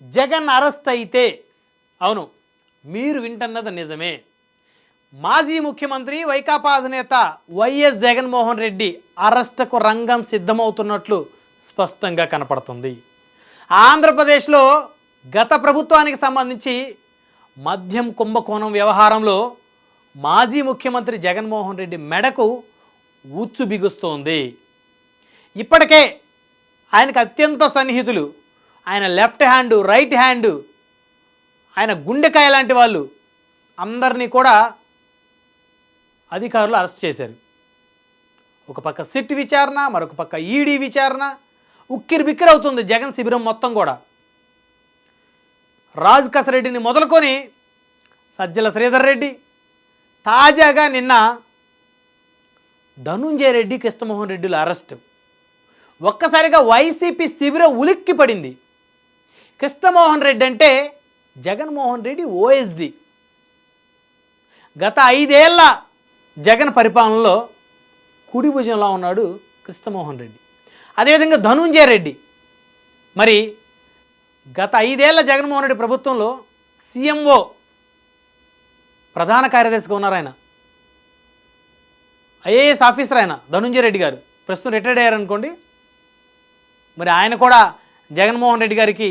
Jagan arrest అయితే, అవును మీరు వింటున్నది నిజమే, మాజీ ముఖ్యమంత్రి వైకాపా అధినేత వైఎస్ జగన్మోహన్ రెడ్డి అరెస్టుకు రంగం సిద్ధమవుతున్నట్లు స్పష్టంగా కనపడుతుంది. ఆంధ్రప్రదేశ్లో గత ప్రభుత్వానికి సంబంధించి మద్యం కుంభకోణం వ్యవహారంలో మాజీ ముఖ్యమంత్రి జగన్మోహన్ రెడ్డి మెడకు ఉచ్చు బిగుస్తోంది. ఇప్పటికే ఆయనకు అత్యంత సన్నిహితులు, ఆయన లెఫ్ట్ హ్యాండ్, రైట్ హ్యాండ్, ఆయన గుండెకాయ లాంటి వాళ్ళు అందరినీ కూడా అధికారులు అరెస్ట్ చేశారు. ఒక పక్క సిట్ విచారణ, మరొక పక్క ఈడీ విచారణ, ఉక్కిరి బిక్కిరి అవుతుంది జగన్ శిబిరం మొత్తం కూడా. రాజ్ కసరెడ్డిని మొదలుకొని సజ్జల శ్రీధర్ రెడ్డి, తాజాగా నిన్న ధనుంజయ రెడ్డి, కృష్ణమోహన్ రెడ్డిల అరెస్ట్. ఒక్కసారిగా వైసీపీ శిబిరం ఉలిక్కి పడింది. కృష్ణమోహన్ రెడ్డి అంటే జగన్మోహన్ రెడ్డి ఓఎస్డి. గత 5 ఏళ్ల జగన్ పరిపాలనలో కుడి భుజంలో ఉన్నాడు కృష్ణమోహన్ రెడ్డి. అదేవిధంగా ధనుంజయ రెడ్డి మరి గత 5 ఏళ్ల జగన్మోహన్ రెడ్డి ప్రభుత్వంలో సీఎంఓ ప్రధాన కార్యదర్శిగా ఉన్నారు. ఆయన ఐఏఎస్ ఆఫీసర్ ఆయన ధనుంజయ రెడ్డి గారు, ప్రస్తుతం రిటైర్డ్ అయ్యారనుకోండి. మరి ఆయన కూడా జగన్మోహన్ రెడ్డి గారికి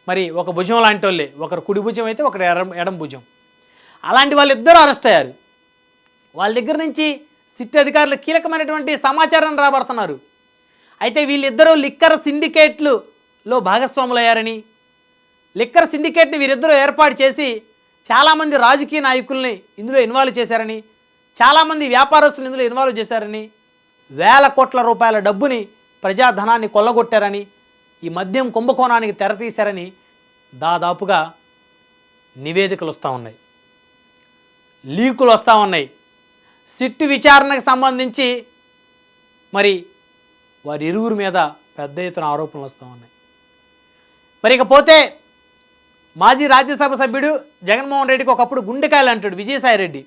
మరి ఒక భుజం లాంటి వాళ్ళే, ఒకరు కుడి భుజం అయితే ఒకరు ఎడం భుజం. అలాంటి వాళ్ళిద్దరూ అరెస్ట్ అయ్యారు. వాళ్ళ దగ్గర నుంచి సిట్ అధికారులు కీలకమైనటువంటి సమాచారాన్ని రాబడుతున్నారు. అయితే వీళ్ళిద్దరూ లిక్కర్ సిండికేట్లలో భాగస్వాములు అయ్యారని, లిక్కర్ సిండికేట్ని వీరిద్దరూ ఏర్పాటు చేసి చాలామంది రాజకీయ నాయకుల్ని ఇందులో ఇన్వాల్వ్ చేశారని, చాలామంది వ్యాపారస్తులు ఇందులో ఇన్వాల్వ్ చేశారని, వేల కోట్ల రూపాయల డబ్బుని, ప్రజాధనాన్ని కొల్లగొట్టారని, ఈ మద్యం కుంభకోణానికి తెరతీశారని దాదాపుగా నివేదికలు వస్తూ ఉన్నాయి, లీకులు వస్తూ ఉన్నాయి. సిట్టు విచారణకు సంబంధించి మరి వారి ఇరువురి మీద పెద్ద ఎత్తున ఆరోపణలు వస్తూ ఉన్నాయి. మరి ఇకపోతే మాజీ రాజ్యసభ సభ్యుడు జగన్మోహన్ రెడ్డికి ఒకప్పుడు గుండెకాయలు అంటాడు విజయసాయి రెడ్డి.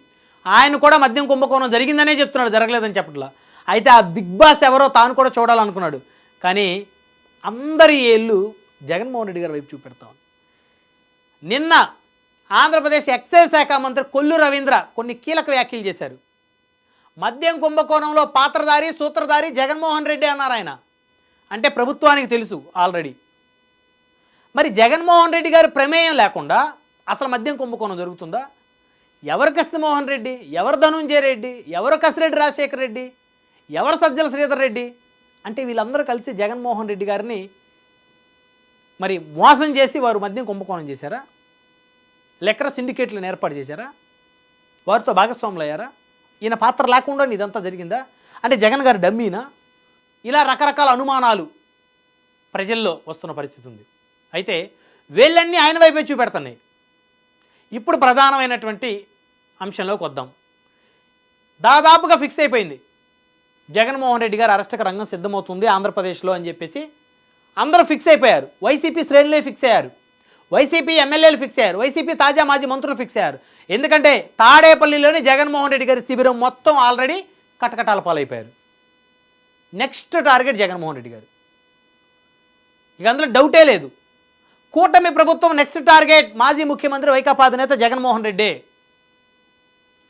ఆయన కూడా మద్యం కుంభకోణం జరిగిందనే చెప్తున్నాడు, జరగలేదని చెప్పట్లా. అయితే ఆ బిగ్ బాస్ ఎవరో తాను కూడా చూడాలనుకున్నాడు. కానీ అందరి ఏళ్ళు జగన్మోహన్ రెడ్డి గారి వైపు చూపెడతాం. నిన్న ఆంధ్రప్రదేశ్ ఎక్సైజ్ శాఖ మంత్రి కొల్లు రవీంద్ర కొన్ని కీలక వ్యాఖ్యలు చేశారు. మద్యం కుంభకోణంలో పాత్రధారి, సూత్రధారి జగన్మోహన్ రెడ్డి అన్నారు ఆయన. అంటే ప్రభుత్వానికి తెలుసు ఆల్రెడీ. మరి జగన్మోహన్ రెడ్డి గారి ప్రమేయం లేకుండా అసలు మద్యం కుంభకోణం జరుగుతుందా? ఎవరు కృష్ణమోహన్ రెడ్డి, ఎవరు ధనుంజయ రెడ్డి, ఎవరు కసిరెడ్డి రాజశేఖర రెడ్డి, ఎవరు సజ్జల శ్రీధర్ రెడ్డి? అంటే వీళ్ళందరూ కలిసి జగన్మోహన్ రెడ్డి గారిని మరి మోసం చేసి వారు మద్యం కుంభకోణం చేశారా? లెక్కర సిండికేట్లను ఏర్పాటు చేశారా? వారితో భాగస్వాములు అయ్యారా? ఈయన పాత్ర లేకుండా ఇదంతా జరిగిందా? అంటే జగన్ గారు డమ్మీనా? ఇలా రకరకాల అనుమానాలు ప్రజల్లో వస్తున్న పరిస్థితి ఉంది. అయితే వీళ్ళన్నీ ఆయన వైపే చూపెడుతున్నాయి. ఇప్పుడు ప్రధానమైనటువంటి అంశంలోకి వద్దాం. దాదాపుగా ఫిక్స్ అయిపోయింది, జగన్మోహన్ రెడ్డి గారు అరెస్టుకు రంగం సిద్ధమవుతుంది ఆంధ్రప్రదేశ్లో అని చెప్పేసి అందరూ ఫిక్స్ అయిపోయారు. వైసీపీ శ్రేణులే ఫిక్స్ అయ్యారు, వైసీపీ ఎమ్మెల్యేలు ఫిక్స్ అయ్యారు, వైసీపీ తాజా మాజీ మంత్రులు ఫిక్స్ అయ్యారు. ఎందుకంటే తాడేపల్లిలోని జగన్మోహన్ రెడ్డి గారి శిబిరం మొత్తం ఆల్రెడీ కటకటాల పాలైపోయారు. నెక్స్ట్ టార్గెట్ జగన్మోహన్ రెడ్డి గారు, ఇక అందులో డౌటే లేదు. కూటమి ప్రభుత్వం నెక్స్ట్ టార్గెట్ మాజీ ముఖ్యమంత్రి వైకాపా అధినేత జగన్మోహన్ రెడ్డి.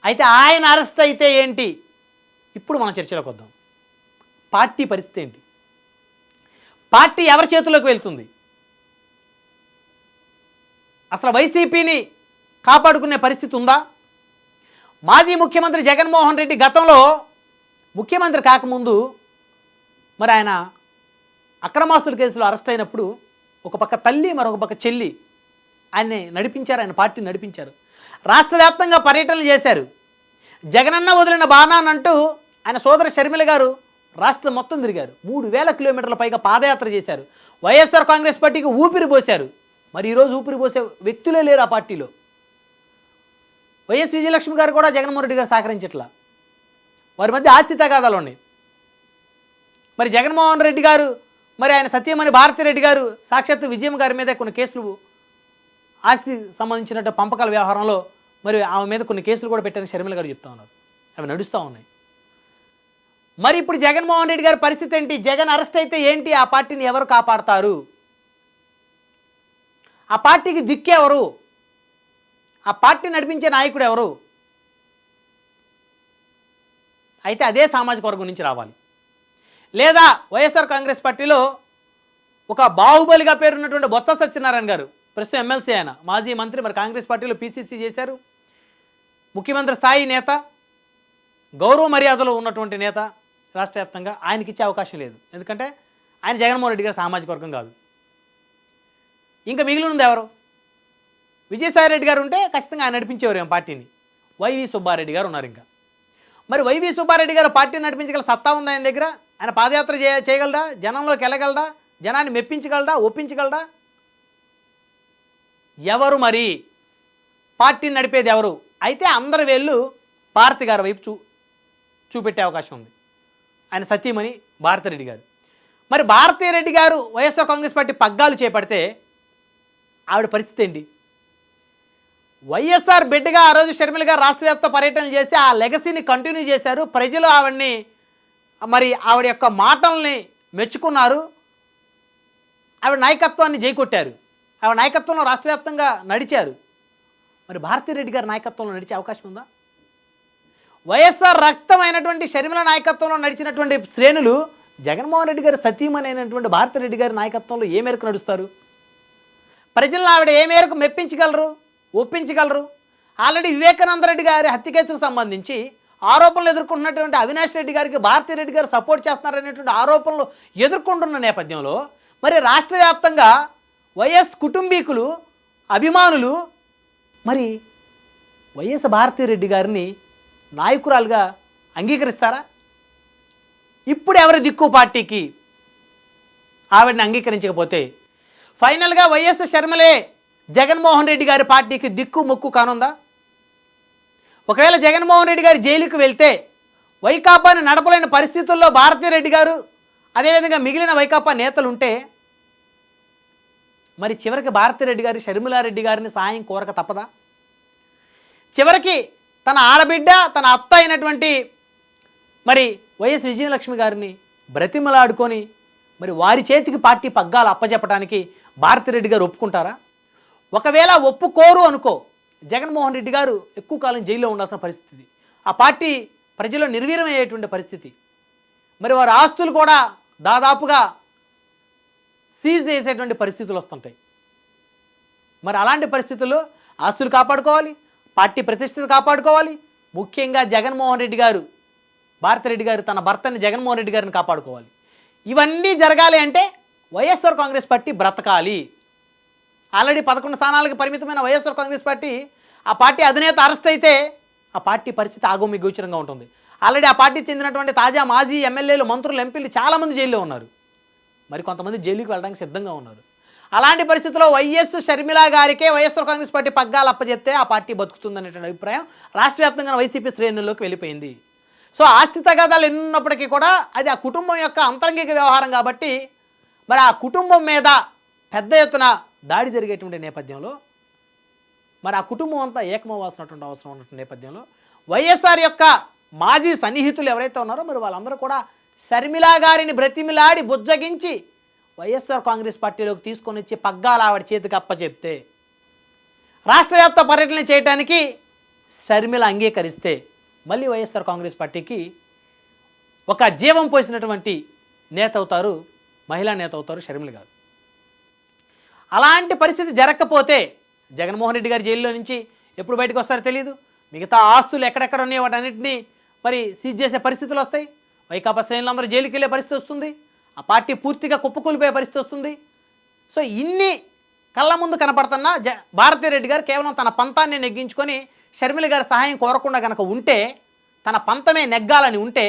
అయితే ఆయన అరెస్ట్ అయితే ఏంటి? ఇప్పుడు మనం చర్చలోకి వద్దాం. పార్టీ పరిస్థితి ఏంటి? పార్టీ ఎవరి చేతుల్లోకి వెళ్తుంది? అసలు వైసీపీని కాపాడుకునే పరిస్థితి ఉందా? మాజీ ముఖ్యమంత్రి జగన్మోహన్ రెడ్డి గతంలో ముఖ్యమంత్రి కాకముందు మరి ఆయన అక్రమాస్తుల కేసులో అరెస్ట్ అయినప్పుడు ఒక పక్క తల్లి, మరొక పక్క చెల్లి ఆయన్ని నడిపించారు, ఆయన పార్టీని నడిపించారు. రాష్ట్ర వ్యాప్తంగా పర్యటనలు చేశారు. జగనన్న వదిలిన బాణానంటూ ఆయన సోదరి షర్మిల గారు రాష్ట్రం మొత్తం తిరిగారు. 3000 కిలోమీటర్ల పైగా పాదయాత్ర చేశారు. వైఎస్ఆర్ కాంగ్రెస్ పార్టీకి ఊపిరి పోశారు. మరి ఈరోజు ఊపిరి పోసే వ్యక్తులే లేరు ఆ పార్టీలో. వైఎస్ విజయలక్ష్మి గారు కూడా జగన్మోహన్ రెడ్డి గారు సహకరించట్లా. వారి మధ్య ఆస్తి తగాదాలు ఉన్నాయి. మరి జగన్మోహన్ రెడ్డి గారు మరి ఆయన సత్యమణి భారతిరెడ్డి గారు సాక్షాత్తు విజయం గారి మీద కొన్ని కేసులు, ఆస్తి సంబంధించినట్టు పంపకాల వ్యవహారంలో మరి ఆమె మీద కొన్ని కేసులు కూడా పెట్టారని షర్మిల గారు చెప్తా ఉన్నారు. అవి నడుస్తూ ఉన్నాయి. మరి ఇప్పుడు జగన్మోహన్ రెడ్డి గారి పరిస్థితి ఏంటి? జగన్ అరెస్ట్ అయితే ఏంటి? ఆ పార్టీని ఎవరు కాపాడతారు? ఆ పార్టీకి దిక్కెవరు? ఆ పార్టీ నడిపించే నాయకుడు ఎవరు? అయితే అదే సామాజిక వర్గం నుంచి రావాలి. లేదా వైఎస్ఆర్ కాంగ్రెస్ పార్టీలో ఒక బాహుబలిగా పేరున్నటువంటి బొత్స సత్యనారాయణ గారు, ప్రస్తుతం ఎమ్మెల్సీ ఆయన, మాజీ మంత్రి, మరి కాంగ్రెస్ పార్టీలో పీసీసీ చేశారు, ముఖ్యమంత్రి స్థాయి నేత, గౌరవ మర్యాదలో ఉన్నటువంటి నేత రాష్ట్ర వ్యాప్తంగా. ఆయనకి ఇచ్చే అవకాశం లేదు, ఎందుకంటే ఆయన జగన్మోహన్ రెడ్డి గారి సామాజిక వర్గం కాదు. ఇంకా మిగిలి ఉంది ఎవరు? విజయసాయి రెడ్డి గారు ఉంటే ఖచ్చితంగా ఆయన నడిపించేవారు ఏం పార్టీని. వైవి సుబ్బారెడ్డి గారు ఉన్నారు ఇంకా. మరి వైవి సుబ్బారెడ్డి గారు పార్టీని నడిపించగల సత్తా ఉంది ఆయన దగ్గర? ఆయన పాదయాత్ర చేయగలడా? జనంలోకి వెళ్ళగలడా? జనాన్ని మెప్పించగలడా? ఒప్పించగలడా? ఎవరు మరి పార్టీని నడిపేది ఎవరు? అయితే అందరి వేళ్ళు భారతి గారి వైపు చూపెట్టే అవకాశం ఉంది. ఆయన సతీమణి భారతిరెడ్డి గారు. మరి భారతిరెడ్డి గారు వైఎస్ఆర్ కాంగ్రెస్ పార్టీ పగ్గాలు చేపడితే ఆవిడ పరిస్థితి ఏంటి? వైఎస్ఆర్ బిడ్డగా ఆ రోజు షర్మిల గారు రాష్ట్ర వ్యాప్త పర్యటనలు చేసి ఆ లెగసీని కంటిన్యూ చేశారు. ప్రజలు ఆవిడ్ని, మరి ఆవిడ యొక్క మాటల్ని మెచ్చుకున్నారు. ఆవిడ నాయకత్వాన్ని జైకొట్టారు. ఆవిడ నాయకత్వంలో రాష్ట్ర వ్యాప్తంగా నడిచారు. మరి భారతిరెడ్డి గారి నాయకత్వంలో నడిచే అవకాశం ఉందా? వైఎస్ఆర్ రక్తమైనటువంటి షర్మిల నాయకత్వంలో నడిచినటువంటి శ్రేణులు జగన్మోహన్ రెడ్డి గారి సతీమణి అయినటువంటి భారతిరెడ్డి గారి నాయకత్వంలో ఏ మేరకు నడుస్తారు? ప్రజలను ఆవిడ ఏ మేరకు మెప్పించగలరు, ఒప్పించగలరు? ఆల్రెడీ వివేకానంద రెడ్డి గారి హత్య కేసుకు సంబంధించి ఆరోపణలు ఎదుర్కొంటున్నటువంటి అవినాష్ రెడ్డి గారికి భారతిరెడ్డి గారు సపోర్ట్ చేస్తున్నారనేటువంటి ఆరోపణలు ఎదుర్కొంటున్న నేపథ్యంలో మరి రాష్ట్ర వ్యాప్తంగా వైఎస్ కుటుంబీకులు, అభిమానులు మరి వైఎస్ భారతిరెడ్డి గారిని నాయకురాలుగా అంగీకరిస్తారా? ఇప్పుడు ఎవరి దిక్కు పార్టీకి? ఆవిడని అంగీకరించకపోతే ఫైనల్గా వైఎస్ షర్మిలే జగన్మోహన్ రెడ్డి గారి పార్టీకి దిక్కు మొక్కు కానుందా? ఒకవేళ జగన్మోహన్ రెడ్డి గారు జైలుకు వెళ్తే వైకాపాని నడపలేని పరిస్థితుల్లో భారతిరెడ్డి గారు, అదేవిధంగా మిగిలిన వైకాపా నేతలు ఉంటే మరి చివరికి భారతిరెడ్డి గారి షర్మిలారెడ్డి గారిని సాయం కోరక తప్పదా? చివరికి తన ఆడబిడ్డ, తన అత్త అయినటువంటి మరి వైఎస్ విజయలక్ష్మి గారిని బ్రతిమలాడుకొని మరి వారి చేతికి పార్టీ పగ్గాలు అప్పచెప్పడానికి భారతిరెడ్డి గారు ఒప్పుకుంటారా? ఒకవేళ ఒప్పుకోరు అనుకో, జగన్మోహన్ రెడ్డి గారు ఎక్కువ కాలం జైల్లో ఉండాల్సిన పరిస్థితి, ఆ పార్టీ ప్రజల్లో నిర్వీర్యమయ్యేటువంటి పరిస్థితి, మరి వారి ఆస్తులు కూడా దాదాపుగా సీజ్ చేసేటువంటి పరిస్థితులు వస్తుంటాయి. మరి అలాంటి పరిస్థితుల్లో ఆస్తులు కాపాడుకోవాలి, పార్టీ ప్రతిష్టత కాపాడుకోవాలి. ముఖ్యంగా జగన్మోహన్ రెడ్డి గారు, భారతిరెడ్డి గారు తన భర్తని జగన్మోహన్ రెడ్డి గారిని కాపాడుకోవాలి. ఇవన్నీ జరగాలి అంటే వైఎస్ఆర్ కాంగ్రెస్ పార్టీ బ్రతకాలి. ఆల్రెడీ 11 స్థానాలకు పరిమితమైన వైఎస్ఆర్ కాంగ్రెస్ పార్టీ, ఆ పార్టీ అధినేత అరెస్ట్ అయితే ఆ పార్టీ పరిస్థితి ఆగమ్య గోచరంగా ఉంటుంది. ఆల్రెడీ ఆ పార్టీ చెందినటువంటి తాజా మాజీ ఎమ్మెల్యేలు, మంత్రులు, ఎంపీలు చాలామంది జైల్లో ఉన్నారు. మరి కొంతమంది జైలుకి వెళ్ళడానికి సిద్ధంగా ఉన్నారు. అలాంటి పరిస్థితుల్లో వైఎస్ షర్మిల గారికే వైఎస్ఆర్ కాంగ్రెస్ పార్టీ పగ్గాలు అప్పచెప్తే ఆ పార్టీ బతుకుతుందనేటువంటి అభిప్రాయం రాష్ట్ర వ్యాప్తంగా వైసీపీ శ్రేణుల్లోకి వెళ్ళిపోయింది. సో ఆస్తి తగాదాలు ఎన్నున్నప్పటికీ కూడా అది ఆ కుటుంబం యొక్క అంతరంగిక వ్యవహారం కాబట్టి మరి ఆ కుటుంబం మీద పెద్ద ఎత్తున దాడి జరిగేటువంటి నేపథ్యంలో మరి ఆ కుటుంబం అంతా ఏకమవ్వాల్సినటువంటి అవసరం ఉన్నటువంటి నేపథ్యంలో వైఎస్ఆర్ యొక్క మాజీ సన్నిహితులు ఎవరైతే ఉన్నారో మరి వాళ్ళందరూ కూడా షర్మిల గారిని బ్రతిమిలాడి బుజ్జగించి వైఎస్ఆర్ కాంగ్రెస్ పార్టీలోకి తీసుకొని వచ్చి పగ్గాలు ఆవిడ చేతికి అప్పచెప్తే, రాష్ట్ర వ్యాప్త పర్యటన చేయడానికి షర్మిల అంగీకరిస్తే మళ్ళీ వైఎస్ఆర్ కాంగ్రెస్ పార్టీకి ఒక జీవం పోసినటువంటి నేత అవుతారు, మహిళా నేత అవుతారు షర్మిల గారు. అలాంటి పరిస్థితి జరగకపోతే జగన్మోహన్ రెడ్డి గారు జైల్లో నుంచి ఎప్పుడు బయటకు వస్తారో తెలియదు. మిగతా ఆస్తులు ఎక్కడెక్కడ ఉన్నాయో వాటన్నింటినీ మరి సీజ్ చేసే పరిస్థితులు వస్తాయి. వైకాపా శ్రేణులందరూ జైలుకి వెళ్ళే పరిస్థితి వస్తుంది. ఆ పార్టీ పూర్తిగా కుప్పకూలిపోయే పరిస్థితి వస్తుంది. సో ఇన్ని కళ్ళ ముందు కనపడుతున్న భారతిరెడ్డి గారు కేవలం తన పంతాన్ని నెగ్గించుకొని షర్మిల గారి సహాయం కోరకుండా కనుక ఉంటే, తన పంతమే నెగ్గాలని ఉంటే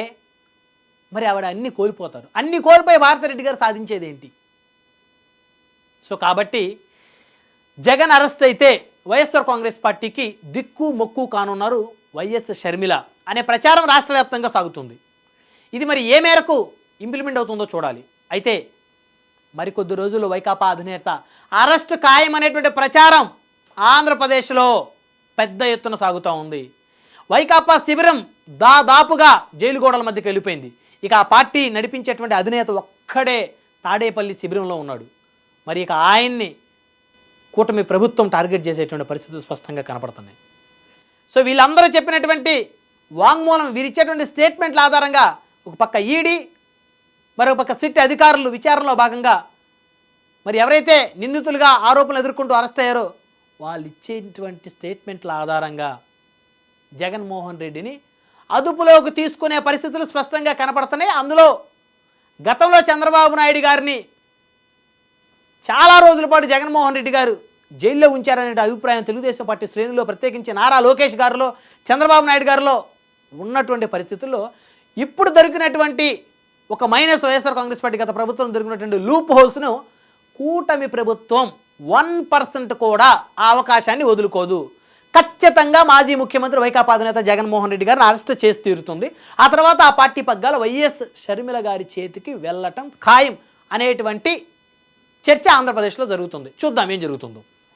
మరి ఆవిడ అన్నీ కోల్పోతారు. అన్నీ కోల్పోయి భారతిరెడ్డి గారు సాధించేది ఏంటి? సో కాబట్టి జగన్ అరెస్ట్ అయితే వైఎస్ఆర్ కాంగ్రెస్ పార్టీకి దిక్కు మొక్కు కానున్నారు వైఎస్ షర్మిల అనే ప్రచారం రాష్ట్ర వ్యాప్తంగా సాగుతుంది. ఇది మరి ఏ మేరకు ఇంప్లిమెంట్ అవుతుందో చూడాలి. అయితే మరికొద్ది రోజుల్లో వైకాపా అధినేత అరెస్ట్ ఖాయం అనేటువంటి ప్రచారం ఆంధ్రప్రదేశ్లో పెద్ద ఎత్తున సాగుతూ ఉంది. వైకాపా శిబిరం దాదాపుగా జైలు గోడల మధ్యకి వెళ్ళిపోయింది. ఇక ఆ పార్టీ నడిపించేటువంటి అధినేత ఒక్కడే తాడేపల్లి శిబిరంలో ఉన్నాడు. మరి ఇక ఆయన్ని కూటమి ప్రభుత్వం టార్గెట్ చేసేటువంటి పరిస్థితులు స్పష్టంగా కనపడుతున్నాయి. సో వీళ్ళందరూ చెప్పినటువంటి వాంగ్మూలం, వీరిచ్చేటువంటి స్టేట్మెంట్ల ఆధారంగా ఒక పక్క ఈడీ, మరొక పక్క సిట్ అధికారులు విచారణలో భాగంగా మరి ఎవరైతే నిందితులుగా ఆరోపణలు ఎదుర్కొంటూ అరెస్ట్ అయ్యారో వాళ్ళు ఇచ్చేటువంటి స్టేట్మెంట్ల ఆధారంగా జగన్మోహన్ రెడ్డిని అదుపులోకి తీసుకునే పరిస్థితులు స్పష్టంగా కనపడుతున్నాయి. అందులో గతంలో చంద్రబాబు నాయుడు గారిని చాలా రోజుల పాటు జగన్మోహన్ రెడ్డి గారు జైల్లో ఉంచారనే అభిప్రాయం తెలుగుదేశం పార్టీ శ్రేణుల్లో, ప్రత్యేకించి నారా లోకేష్ గారిలో, చంద్రబాబు నాయుడు గారిలో ఉన్నటువంటి పరిస్థితుల్లో ఇప్పుడు దొరికినటువంటి ఒక మైనస్ వైఎస్ఆర్ కాంగ్రెస్ పార్టీ గత ప్రభుత్వం దొరికినటువంటి లూప్ హోల్స్ను కూటమి ప్రభుత్వం 1% కూడా ఆ అవకాశాన్ని వదులుకోదు. ఖచ్చితంగా మాజీ ముఖ్యమంత్రి వైకాపా అధినేత జగన్మోహన్ రెడ్డి గారిని అరెస్ట్ చేసి తీరుతుంది. ఆ తర్వాత ఆ పార్టీ పగ్గాల వైఎస్ షర్మిల గారి చేతికి వెళ్ళటం ఖాయం అనేటువంటి చర్చ ఆంధ్రప్రదేశ్లో జరుగుతుంది. చూద్దాం ఏం జరుగుతుందో.